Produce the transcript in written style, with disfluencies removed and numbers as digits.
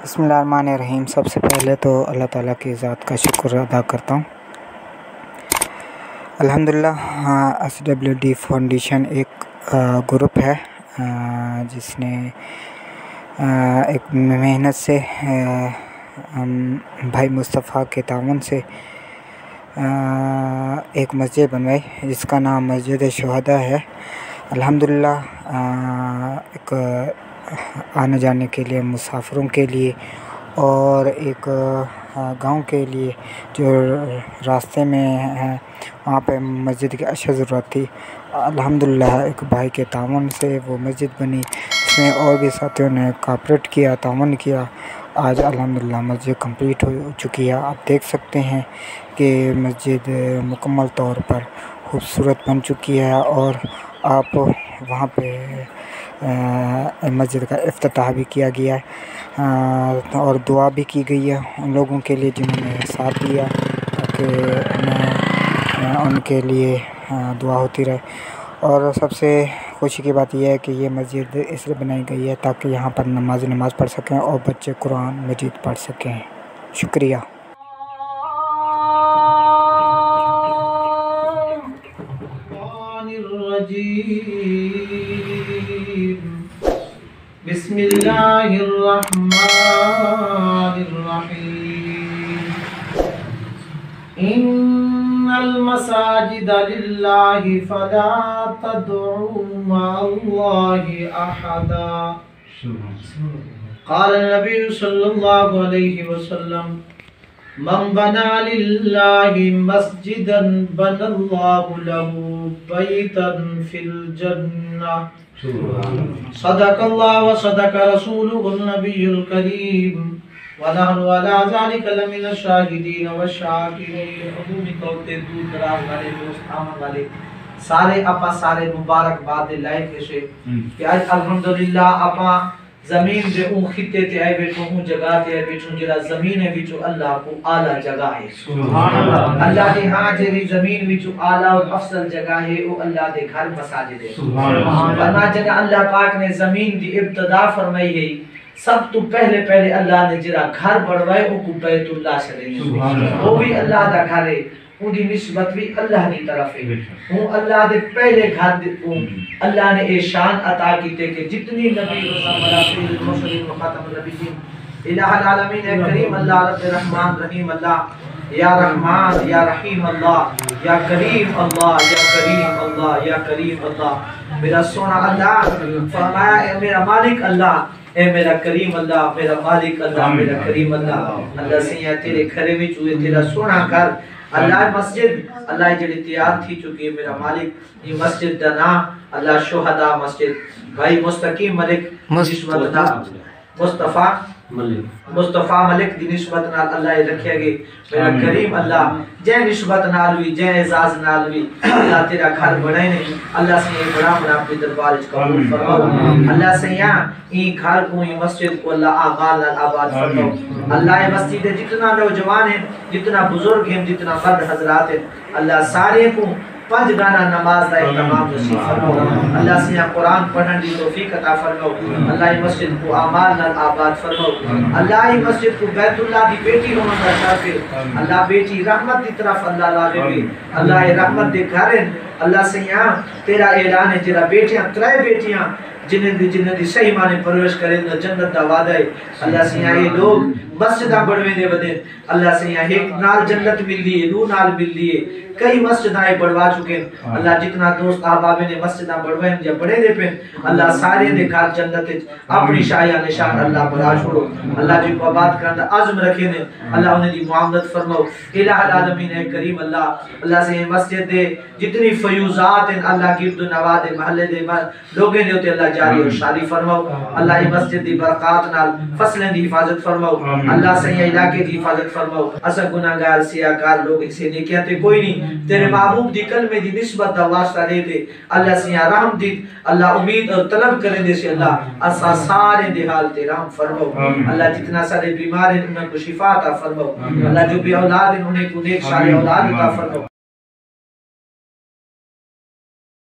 بسم اللہ الرحمن الرحیم۔ سب سے پہلے تو اللہ تعالیٰ کی ذات کا شکر ادا کرتا ہوں۔ الحمداللہ SWD فاؤنڈیشن ایک گروپ ہے جس نے ایک محنت سے بھائی مسافر کے تعاون سے ایک مسجد بنوائی جس کا نام مسجد شھداء ہے۔ الحمدللہ ایک آنے جانے کے لیے مسافروں کے لیے اور ایک گاؤں کے لیے جو راستے میں ہے وہاں پہ مسجد کی اشد ضرورت تھی۔ الحمدللہ ایک بھائی کے تعاون سے وہ مسجد بنی، اس میں اور بھی ساتھیوں نے کوآپریٹ کیا، تعاون کیا۔ آج الحمدللہ مسجد کمپلیٹ ہو چکی ہے۔ آپ دیکھ سکتے ہیں کہ مسجد مکمل طور پر خوبصورت بن چکی ہے اور آپ وہاں پہ مسجد کا افتتاح بھی کیا گیا ہے اور دعا بھی کی گئی ہے ان لوگوں کے لیے جنہوں نے ساتھ دیا، تاکہ ان کے لیے دعا ہوتی رہے۔ اور سب سے خوشی کی بات یہ ہے کہ یہ مسجد اس لیے بنائی گئی ہے تاکہ یہاں پر نماز پڑھ سکیں اور بچے قرآن مجید پڑھ سکیں۔ شکریہ۔ بسم اللہ الرحمن الرحیم۔ ان المساجد للہ فلا تدعوا مع اللہ احدا۔ قال النبی صلی اللہ علیہ وسلم من بنا للہ مسجدا بنى اللہ له بیتا فی الجنہ۔ صدق اللہ و صدق رسولہ النبی الکریم ونحن علی ذلک لمن الشاہدین والشاکرین۔ عمومی طور تے دور دراز والے دوست آمن والے سارے اپا سارے مبارک باد لائق سے کہ آج الحمدللہ اپا زمین دے اون خطے تے آئے بیٹھو، اون جگہ تے آئے بیٹھو جرا زمین ہے بیچو اللہ کو اعلیٰ جگہ ہے۔ سبحان اللہ۔ اللہ دے ہاں جیری زمین بیچو اعلیٰ اور افضل جگہ ہے او اللہ دے گھر مساجد ہے۔ سبحان اللہ۔ ورنہ جگہ اللہ پاک نے زمین دی ابتدا فرمائی ہے، سب تو پہلے اللہ نے جرا گھر بڑھوائے او کو بیت اللہ سے وہ بھی اللہ دا گھر ہے، ان دی نسبت بھی اللہ دی طرف ہے۔ وہ اللہ دے پہلے گھر دے اللہ نے اے شان عطا کیتے کہ جتنی نبی رسول اللہ سید المرسلین و خاتم النبیین الہ العالمین اے کریم اللہ رب رحمان رحیم اللہ یا رحمان یا رحیم اللہ یا کریم اللہ یا کریم اللہ یا کریم اللہ۔ میرا سونا اللہ فرمایا اے میرا مالک اللہ، اے میرا کریم اللہ، میرا مالک اللہ، میرا کریم اللہ۔ اللہ سیاں تیرے گھرے میں چوئے تیرا سونا گھر اللہ مسجد اللہ جڑی تیار تھی چکی ہے میرا مالک۔ یہ مسجد دا نام اللہ شھداء مسجد بھائی مستقیم ملک نسبت مصطفیٰ ملک دی نسبت نال اللہ رکھے گے میرا کریم اللہ۔ جے نسبت نال بھی جے اعزاز نال بھی اللہ تیرا گھر بڑھائے نے اللہ سے یہ بڑا بڑا اپنے دربار وچ قبول فرماؤ۔ اللہ سے یہاں این گھر کو این مسجد کو اللہ آغال نال آباد فرماؤ۔ اللہ یہ مسجد جتنا نوجوان ہیں، جتنا بزرگ ہیں، جتنا مرد حضرات ہیں، اللہ سارے کو 5 گانا نماز دا اہتمام نصیب فرماؤ۔ اللہ سے یہاں قرآن پڑھن دی توفیق عطا فرماؤ۔ اللہ یہ مسجد کو اعمال نال آباد فرماؤ۔ اللہ یہ مسجد کو بیت اللہ دی بیٹی ہونا دا شاکر اللہ بیٹی رحمت دی طرف اللہ لاغبی اللہ یہ رحمت دے گھر ہیں۔ اللہ سے یہاں تیرا اعلان ہے جرا بیٹیاں 3 بیٹیاں جنہیں دی صحیح معنی پرورش کریں جنت دا وعدہ ہے۔ اللہ سے یہاں یہ لوگ مسجدہ بڑھویں دے بدیں اللہ سے یہاں ایک نال جنت مل دیئے، 2 نال مل دیئے، کئی مسجدہ بڑھوا چکے ہیں۔ اللہ جتنا دوست احباب نے مسجدہ بڑھویں یا بڑھے دے پہ اللہ سارے دے گھر جنت اپنی شاہیہ نشان اللہ بڑھا چھوڑو۔ اللہ جن کو آباد کرنے عزم رکھے نے اللہ انہیں دی معاملت فرماؤ۔ الہ العالمین اے کریم اللہ اللہ سے یہ مسجد دے جتنی فیوزات ہیں اللہ گرد و نواز دے محلے دے لوگیں دے ہوتے اللہ جاری اور شادی فرماؤ۔ اللہ یہ مسجد دی برکات نال فصلیں دی حفاظت فرماؤ۔ اللہ سے یہ علاقے دی حفاظت فرماؤ۔ اسا گناہگار سیاکار لوگ اسے نیکیاں تے کوئی نہیں، تیرے محبوب دی کلمے دی نسبت دا واسطہ دے دے اللہ سے یہاں رحم دی اللہ امید اور طلب کریں دے سے اللہ اسا سارے دے حال تے رحم فرماؤ۔ اللہ جتنا سارے بیمار ہیں انہیں کو شفا عطا فرماؤ۔ اللہ جو بھی اولاد ہیں انہیں کو نیک سارے اولاد عطا فرماؤ۔